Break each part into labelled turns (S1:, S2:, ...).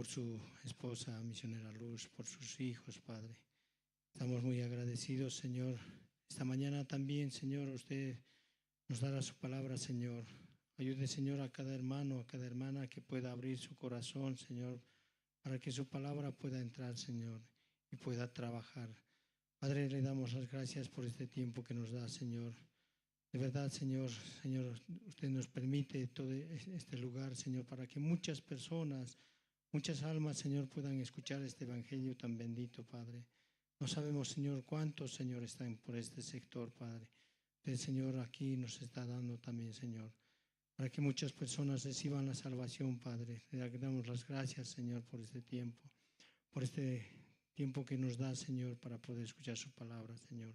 S1: por su esposa, misionera Luz, por sus hijos, Padre. Estamos muy agradecidos, Señor. Esta mañana también, Señor, usted nos dará su palabra, Señor. Ayude, Señor, a cada hermano, a cada hermana que pueda abrir su corazón, Señor, para que su palabra pueda entrar, Señor, y pueda trabajar. Padre, le damos las gracias por este tiempo que nos da, Señor. De verdad, Señor, usted nos permite todo este lugar, Señor, para que muchas personas, muchas almas, Señor, puedan escuchar este evangelio tan bendito, Padre. No sabemos, Señor, cuántos, Señor, están por este sector, Padre. El Señor aquí nos está dando también, Señor, para que muchas personas reciban la salvación, Padre. Le damos las gracias, Señor, por este tiempo que nos da, Señor, para poder escuchar su palabra, Señor.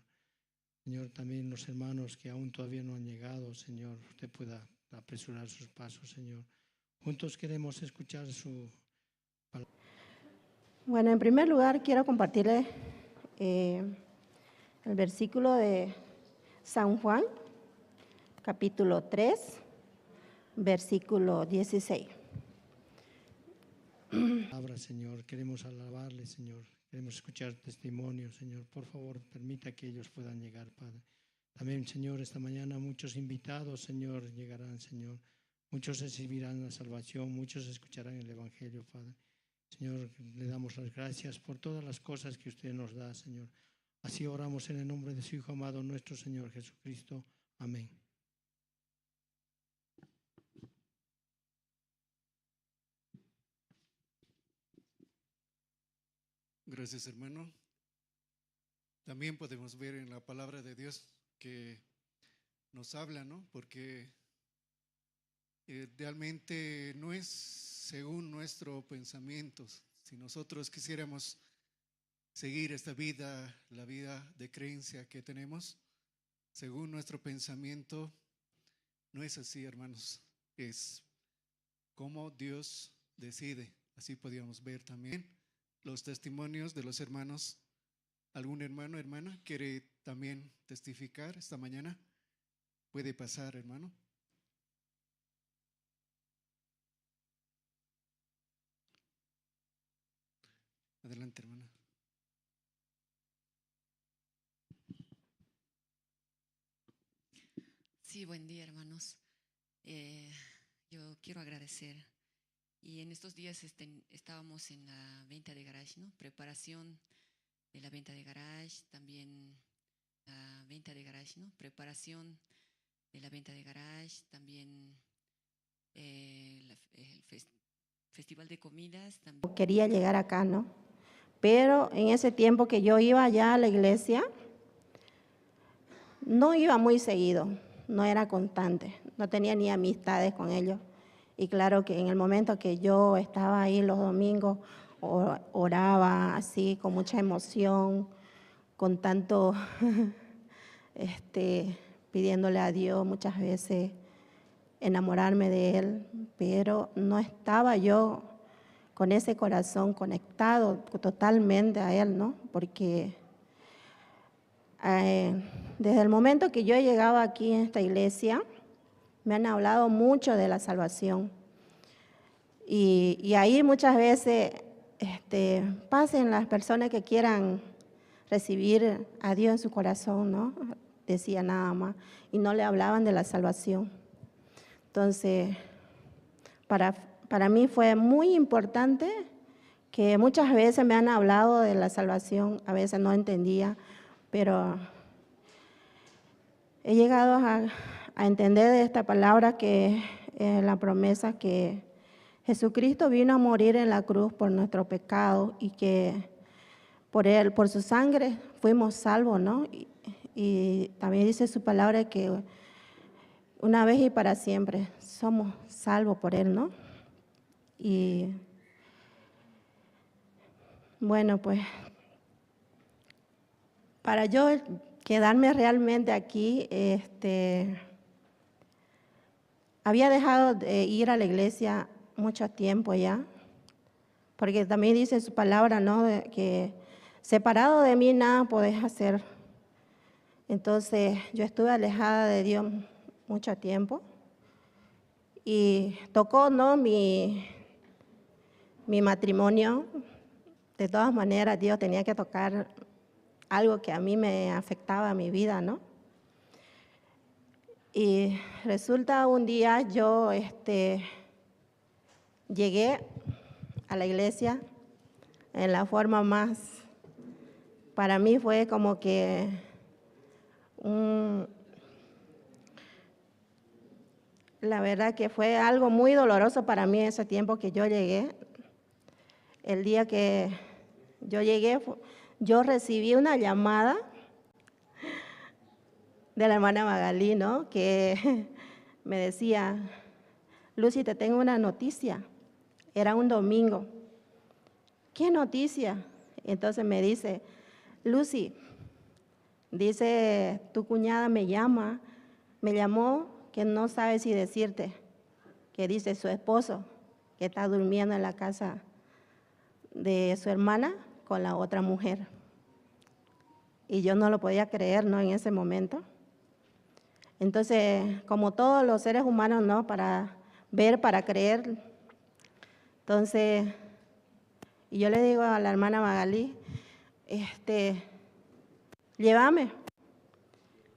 S1: Señor, también los hermanos que aún todavía no han llegado, Señor, usted pueda apresurar sus pasos, Señor. Juntos queremos escuchar su palabra.
S2: Bueno, en primer lugar quiero compartirles el versículo de San Juan, capítulo 3, versículo 16.
S1: Palabra, Señor, queremos alabarle, Señor, queremos escuchar testimonios, Señor. Por favor, permita que ellos puedan llegar, Padre. También, Señor, esta mañana muchos invitados, Señor, llegarán, Señor. Muchos recibirán la salvación, muchos escucharán el evangelio, Padre. Señor, le damos las gracias por todas las cosas que usted nos da, Señor. Así oramos en el nombre de su Hijo amado, nuestro Señor Jesucristo. Amén.
S3: Gracias, hermano. También podemos ver en la palabra de Dios que nos habla, ¿no? Porque realmente no es según nuestros pensamientos. Si nosotros quisiéramos seguir esta vida, la vida de creencia que tenemos, según nuestro pensamiento, no es así, hermanos. Es como Dios decide. Así podíamos ver también los testimonios de los hermanos. ¿Algún hermano, hermana quiere también testificar esta mañana? Puede pasar, hermano. Adelante, hermana.
S4: Sí, buen día, hermanos. Yo quiero agradecer. Y en estos días estábamos en la venta de garage, ¿no? Preparación de la venta de garage, también la venta de garage, ¿no? Preparación de la venta de garage, también el festival de comidas. También.
S2: Quería llegar acá, ¿no? Pero en ese tiempo que yo iba allá a la iglesia, no iba muy seguido, no era constante, no tenía ni amistades con ellos. Y claro que en el momento que yo estaba ahí los domingos, oraba así con mucha emoción, con tanto, pidiéndole a Dios muchas veces enamorarme de Él, pero no estaba yo con ese corazón conectado totalmente a Él, ¿no? Porque desde el momento que yo llegaba aquí en esta iglesia, me han hablado mucho de la salvación. Y ahí muchas veces pasen las personas que quieran recibir a Dios en su corazón, ¿no? Decía nada más, y no le hablaban de la salvación. Entonces, para mí fue muy importante que muchas veces me han hablado de la salvación, a veces no entendía, pero he llegado a entender de esta palabra que es la promesa que Jesucristo vino a morir en la cruz por nuestro pecado y que por Él, por su sangre, fuimos salvos, ¿no? Y también dice su palabra que una vez y para siempre somos salvos por Él, ¿no? Y bueno, pues para yo quedarme realmente aquí, había dejado de ir a la iglesia mucho tiempo ya, porque también dice su palabra, ¿no? Que separado de mí nada podés hacer. Entonces yo estuve alejada de Dios mucho tiempo y tocó, ¿no? mi mi matrimonio, de todas maneras Dios tenía que tocar algo que a mí me afectaba a mi vida, ¿no? Y resulta un día yo llegué a la iglesia en la forma más, para mí fue como que la verdad que fue algo muy doloroso para mí ese tiempo que yo llegué. El día que yo llegué, yo recibí una llamada de la hermana Magalí, ¿no? Que me decía, Lucy, te tengo una noticia. Era un domingo. ¿Qué noticia? Entonces me dice, Lucy, dice, tu cuñada me llamó que no sabe si decirte, que dice su esposo, que está durmiendo en la casa de su hermana con la otra mujer. Y yo no lo podía creer, ¿no? En ese momento. Entonces, como todos los seres humanos, ¿no? Para ver, para creer. Entonces, y yo le digo a la hermana Magalí, llévame.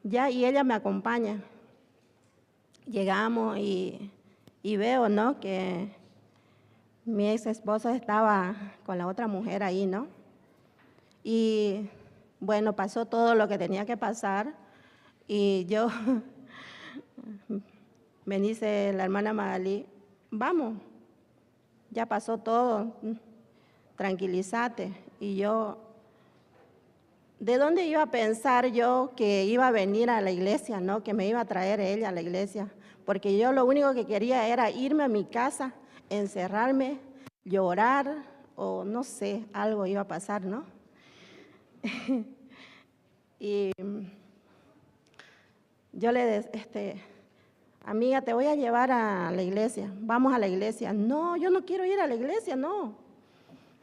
S2: Ya, y ella me acompaña. Llegamos y veo, ¿no? Que mi ex esposo estaba con la otra mujer ahí, ¿no? Y bueno, pasó todo lo que tenía que pasar y yo, me dice la hermana Magalí, vamos, ya pasó todo, tranquilízate. Y yo, ¿de dónde iba a pensar yo que iba a venir a la iglesia, no? Que me iba a traer ella a la iglesia, porque yo lo único que quería era irme a mi casa, encerrarme, llorar o no sé, algo iba a pasar, ¿no? Y yo le amiga, te voy a llevar a la iglesia, vamos a la iglesia. No, yo no quiero ir a la iglesia, no.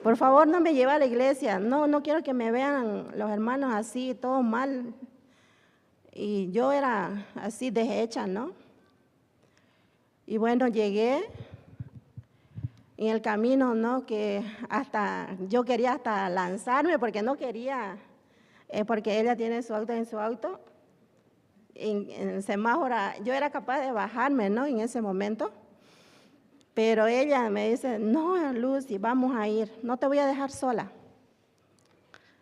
S2: Por favor, no me lleve a la iglesia, no quiero que me vean los hermanos así, todo mal. Y yo era así deshecha, ¿no? Y bueno, llegué en el camino, ¿no? Que hasta, yo quería hasta lanzarme porque no quería, porque ella tiene su auto en su auto. En el semáforo, yo era capaz de bajarme, ¿no? En ese momento. Pero ella me dice, no, Lucy, vamos a ir, no te voy a dejar sola.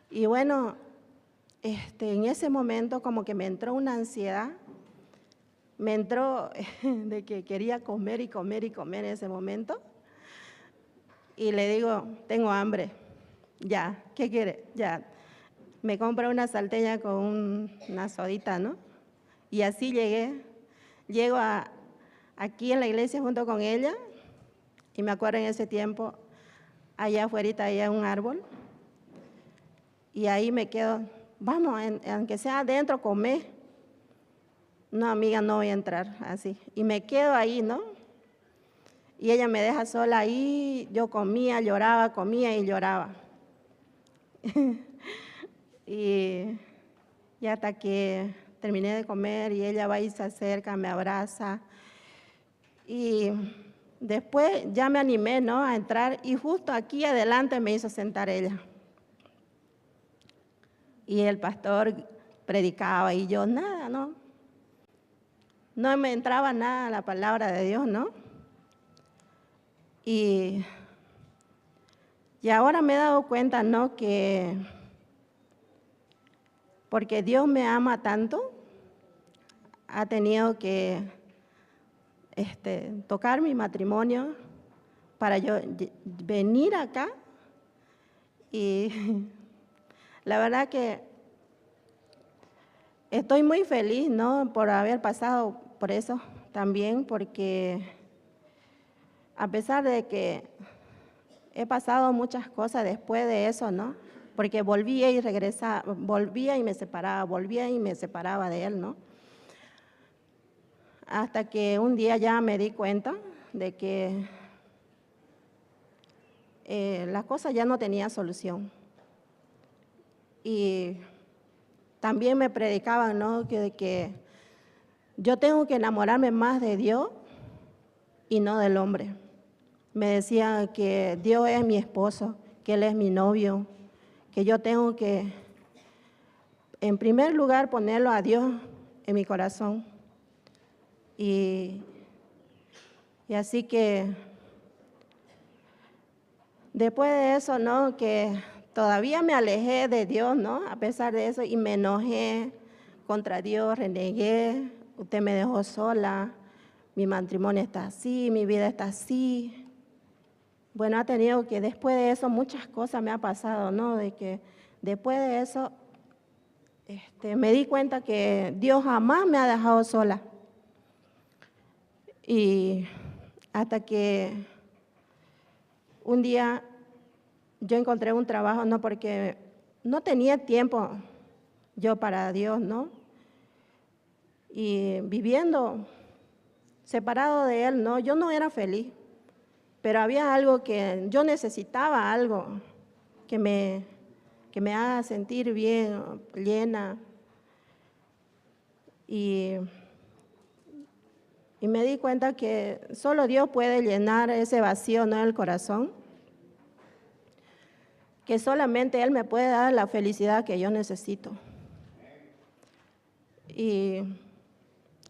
S2: Y bueno, en ese momento como que me entró una ansiedad, me entró de que quería comer y comer y comer en ese momento. Y le digo, tengo hambre, ya, ¿qué quiere? Ya, me compro una salteña con una sodita, ¿no? Y así llego aquí en la iglesia junto con ella, y me acuerdo en ese tiempo, allá afuera había un árbol, y ahí me quedo, vamos, aunque sea adentro, comer. No, amiga, no voy a entrar, así. Y me quedo ahí, ¿no? Y ella me deja sola ahí, yo comía y lloraba. y hasta que terminé de comer y ella va y se acerca, me abraza. Y después ya me animé, ¿no? A entrar y justo aquí adelante me hizo sentar ella. Y el pastor predicaba y yo nada, ¿no? No me entraba nada la palabra de Dios, ¿no? Y ahora me he dado cuenta, ¿no? Que porque Dios me ama tanto, ha tenido que tocar mi matrimonio para yo venir acá. Y la verdad que estoy muy feliz, ¿no? Por haber pasado por eso también, porque a pesar de que he pasado muchas cosas después de eso, ¿no? Porque volvía y regresaba, volvía y me separaba de él, ¿no? Hasta que un día ya me di cuenta de que las cosas ya no tenían solución. Y también me predicaban, ¿no? Que yo tengo que enamorarme más de Dios y no del hombre. me decía que Dios es mi esposo, que Él es mi novio, que yo tengo que, en primer lugar, ponerlo a Dios en mi corazón. Y así que después de eso, ¿no? Que todavía me alejé de Dios, ¿no? A pesar de eso, y me enojé contra Dios, renegué, usted me dejó sola, mi matrimonio está así, mi vida está así. Bueno, ha tenido que después de eso muchas cosas me ha pasado, ¿no? De que después de eso me di cuenta que Dios jamás me ha dejado sola. Y hasta que un día yo encontré un trabajo, ¿no? Porque no tenía tiempo yo para Dios, ¿no? Y viviendo separado de Él, ¿no? Yo no era feliz, pero había algo que yo necesitaba, algo que me haga sentir bien, llena. Y me di cuenta que solo Dios puede llenar ese vacío, ¿no? En el corazón. Que solamente Él me puede dar la felicidad que yo necesito. Y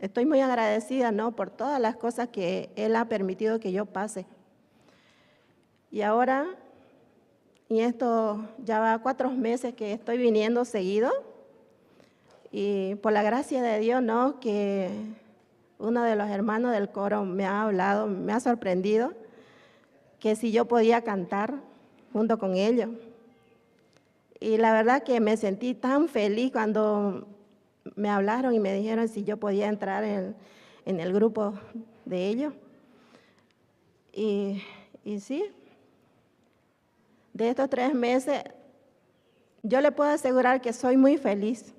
S2: estoy muy agradecida, ¿no? Por todas las cosas que Él ha permitido que yo pase. Y ahora, y esto ya va 4 meses que estoy viniendo seguido, y por la gracia de Dios, ¿no? Que uno de los hermanos del coro me ha hablado, me ha sorprendido, que si yo podía cantar junto con ellos. Y la verdad que me sentí tan feliz cuando me hablaron y me dijeron si yo podía entrar en el grupo de ellos. Y sí, de estos 3 meses, yo le puedo asegurar que soy muy feliz.